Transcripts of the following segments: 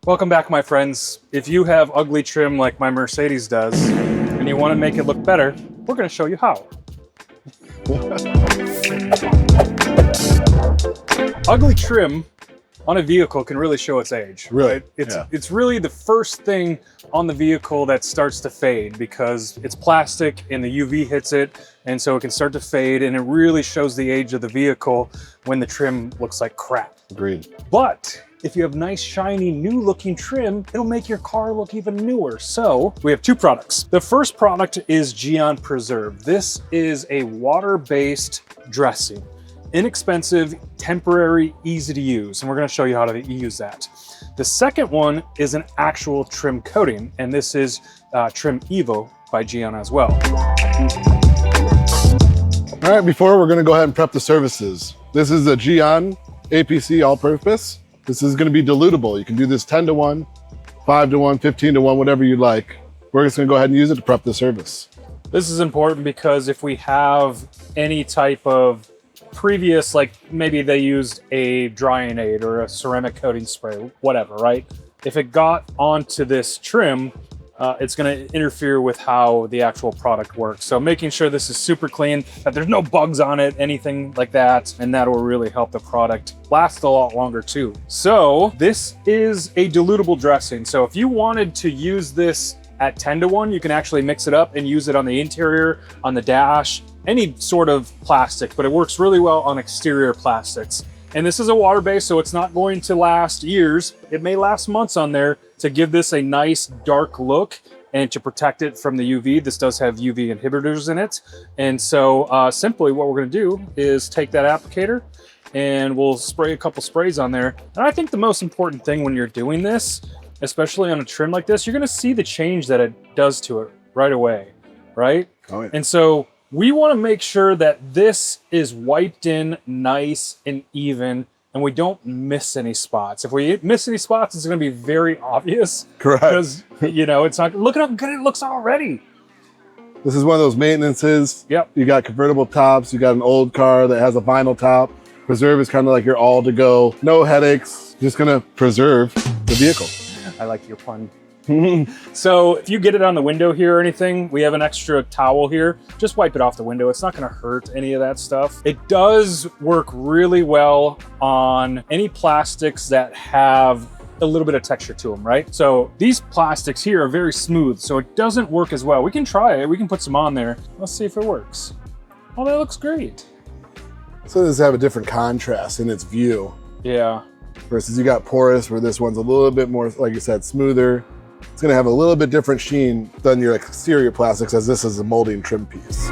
Welcome back, my friends. If you have ugly trim like my Mercedes does, and you want to make it look better, we're going to show you how. Ugly trim on a vehicle can really show its age. Really? Right? It's really the first thing on the vehicle that starts to fade because it's plastic and the UV hits it, and so it can start to fade, and it really shows the age of the vehicle when the trim looks like crap. Agreed. But if you have nice, shiny, new looking trim, it'll make your car look even newer. So we have two products. The first product is Gyeon Preserve. This is a water-based dressing. Inexpensive, temporary, easy to use. And we're gonna show you how to use that. The second one is an actual trim coating. And this is Trim Evo by Gyeon as well. All right, before we're gonna go ahead and prep the surfaces. This is a Gyeon APC all-purpose. This is gonna be dilutable. You can do this 10 to 1, 5 to 1, 15 to 1, whatever you'd like. We're just gonna go ahead and use it to prep the surface. This is important because if we have any type of previous, like maybe they used a drying aid or a ceramic coating spray, whatever, right? If it got onto this trim, it's going to interfere with how the actual product works. So making sure this is super clean, that there's no bugs on it, anything like that, and that will really help the product last a lot longer too. So this is a dilutable dressing. So if you wanted to use this at 10 to 1, you can actually mix it up and use it on the interior, on the dash, any sort of plastic, but it works really well on exterior plastics. And this is a water-based, so it's not going to last years. It may last months on there to give this a nice dark look and to protect it from the UV. This does have UV inhibitors in it. And so simply what we're gonna do is take that applicator and we'll spray a couple sprays on there. And I think the most important thing when you're doing this, especially on a trim like this, you're gonna see the change that it does to it right away, right? Oh, yeah. And so we wanna make sure that this is wiped in nice and even and we don't miss any spots. If we miss any spots, it's gonna be very obvious. Correct. Because, you know, it's not, look at how good it looks already. This is one of those maintenances. Yep. You got convertible tops, you got an old car that has a vinyl top. Preserve is kind of like your all to go, no headaches, just gonna preserve the vehicle. I like your pun. So if you get it on the window here or anything, we have an extra towel here. Just wipe it off the window. It's not gonna hurt any of that stuff. It does work really well on any plastics that have a little bit of texture to them, right? So these plastics here are very smooth, so it doesn't work as well. We can try it, we can put some on there. Let's see if it works. Oh, that looks great. So does have a different contrast in its view. Yeah. Versus you got porous, where this one's a little bit more, like you said, smoother. It's gonna have a little bit different sheen than your exterior plastics, as this is a molding trim piece.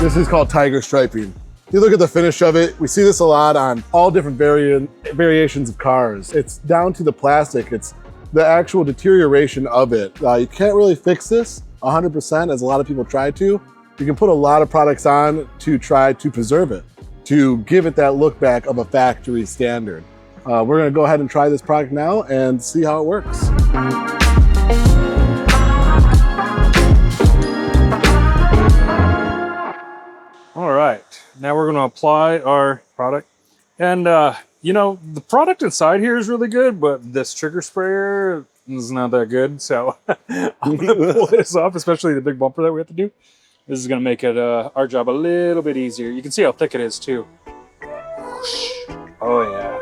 This is called tiger striping. If you look at the finish of it, we see this a lot on all different variations of cars. It's down to the plastic. It's the actual deterioration of it. You can't really fix this 100%, as a lot of people try to. You can put a lot of products on to try to preserve it, to give it that look back of a factory standard. We're gonna go ahead and try this product now and see how it works. All right, now we're gonna apply our product. And you know, the product inside here is really good, but this trigger sprayer is not that good. So I'm gonna pull this off, especially the big bumper that we have to do. This is gonna make it our job a little bit easier. You can see how thick it is too. Oh yeah.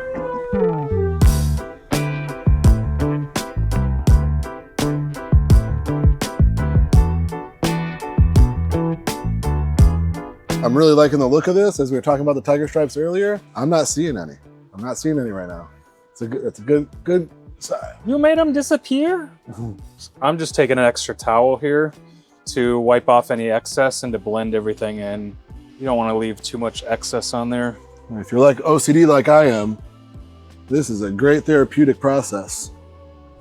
I'm really liking the look of this. As we were talking about the tiger stripes earlier, I'm not seeing any. I'm not seeing any right now. It's a good sign. You made them disappear? I'm just taking an extra towel here to wipe off any excess and to blend everything in. You don't want to leave too much excess on there. If you're like OCD like I am, this is a great therapeutic process.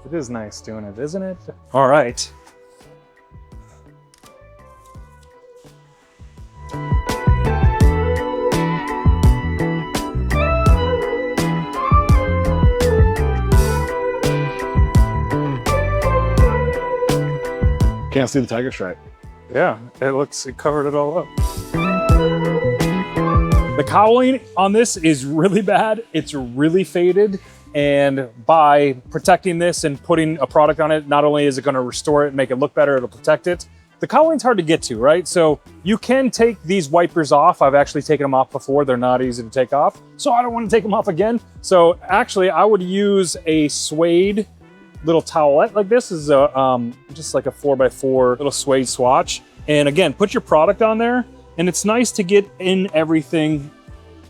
It is nice doing it, isn't it? All right. Can't see the tiger stripe. Yeah, it covered it all up. The cowling on this is really bad. It's really faded. And by protecting this and putting a product on it, not only is it going to restore it and make it look better, it'll protect it. The cowling's hard to get to, right? So you can take these wipers off. I've actually taken them off before. They're not easy to take off. So I don't want to take them off again. So actually I would use a suede little towelette like this. This is a, just like a 4x4 little suede swatch. And again, put your product on there. And it's nice to get in everything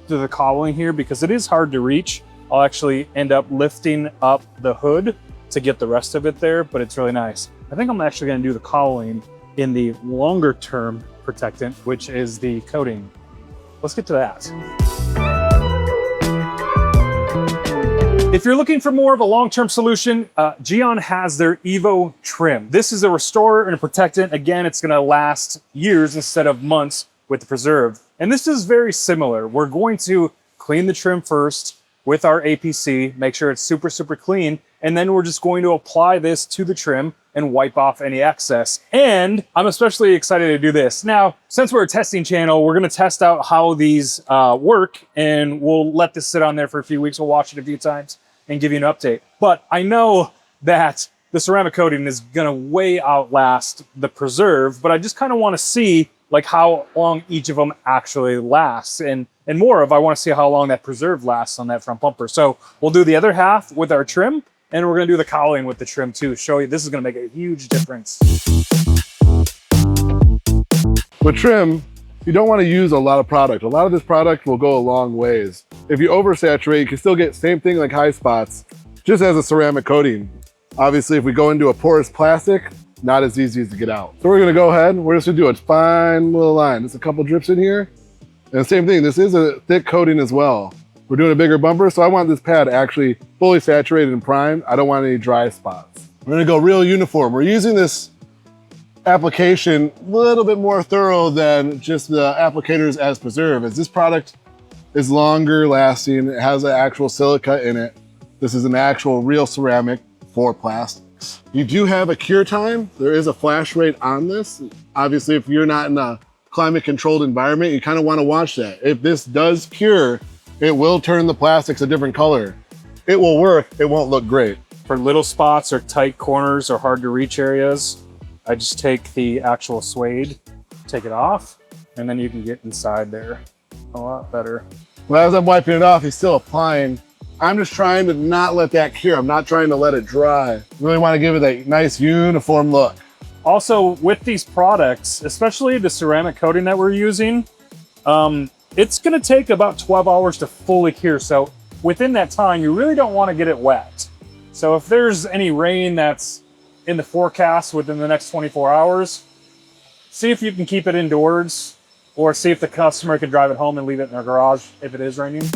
to the cowling here because it is hard to reach. I'll actually end up lifting up the hood to get the rest of it there, but it's really nice. I think I'm actually gonna do the cowling in the longer term protectant, which is the coating. Let's get to that. If you're looking for more of a long-term solution, Gyeon has their Evo trim. This is a restorer and a protectant. Again, it's gonna last years instead of months with the preserve. And this is very similar. We're going to clean the trim first with our APC, make sure it's super, super clean. And then we're just going to apply this to the trim and wipe off any excess. And I'm especially excited to do this. Now, since we're a testing channel, we're gonna test out how these work, and we'll let this sit on there for a few weeks. We'll watch it a few times and give you an update. But I know that the ceramic coating is gonna way outlast the preserve, but I just kind of wanna see like how long each of them actually lasts. And more of, I wanna see how long that preserve lasts on that front bumper. So we'll do the other half with our trim, and we're gonna do the cowling with the trim too. Show you, this is gonna make a huge difference. With trim, you don't wanna use a lot of product. A lot of this product will go a long ways. If you oversaturate, you can still get same thing like high spots, just as a ceramic coating. Obviously, if we go into a porous plastic, not as easy as to get out. So we're gonna go ahead, we're just gonna do a fine little line. Just a couple drips in here. And the same thing, this is a thick coating as well. We're doing a bigger bumper, so I want this pad actually fully saturated and primed. I don't want any dry spots. We're gonna go real uniform. We're using this application a little bit more thorough than just the applicators as preserve, as this product is longer lasting. It has an actual silica in it. This is an actual real ceramic for plastics. You do have a cure time. There is a flash rate on this. Obviously, if you're not in a climate controlled environment, you kind of want to watch that. If this does cure, it will turn the plastics a different color. It will work, it won't look great. For little spots or tight corners or hard to reach areas, I just take the actual suede, take it off, and then you can get inside there a lot better. Well, as I'm wiping it off, he's still applying. I'm just trying to not let that cure. I'm not trying to let it dry. Really want to give it a nice uniform look. Also, with these products, especially the ceramic coating that we're using, it's gonna take about 12 hours to fully cure. So within that time, you really don't want to get it wet. So if there's any rain that's in the forecast within the next 24 hours, see if you can keep it indoors, or see if the customer can drive it home and leave it in their garage if it is raining.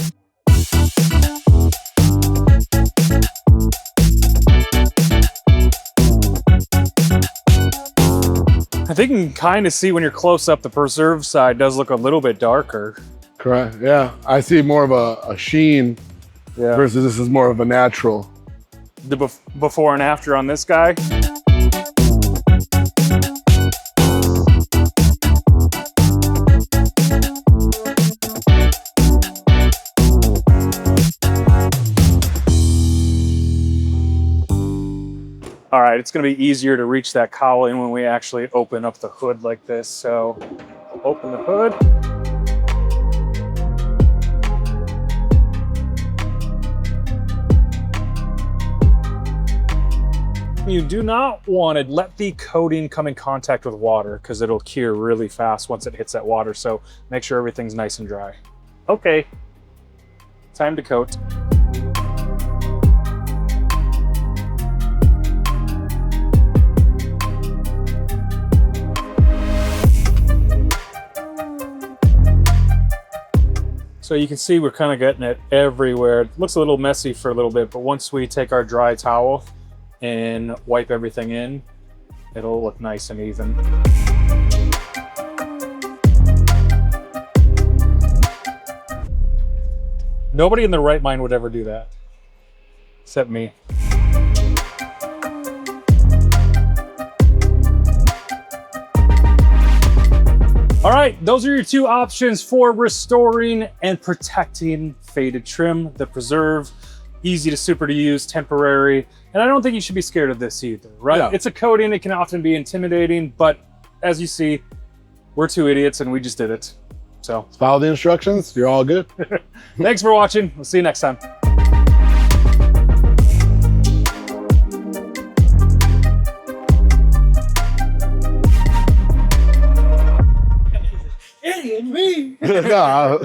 I think you can kind of see when you're close up, the preserve side does look a little bit darker. Correct, yeah. I see more of a sheen versus this is more of a natural. The before and after on this guy. All right, it's gonna be easier to reach that cowling when we actually open up the hood like this. So open the hood. You do not want to let the coating come in contact with water because it'll cure really fast once it hits that water. So make sure everything's nice and dry. Okay, time to coat. So you can see we're kind of getting it everywhere. It looks a little messy for a little bit, but once we take our dry towel and wipe everything in, it'll look nice and even. Nobody in their right mind would ever do that, except me. All right, those are your two options for restoring and protecting faded trim. The Preserve, easy to super to use, temporary, and I don't think you should be scared of this either, right? No. It's a coating, it can often be intimidating, but as you see, we're two idiots and we just did it. So Follow the instructions, you're all good. thanks for watching. We'll see you next time. Eddie and me. No,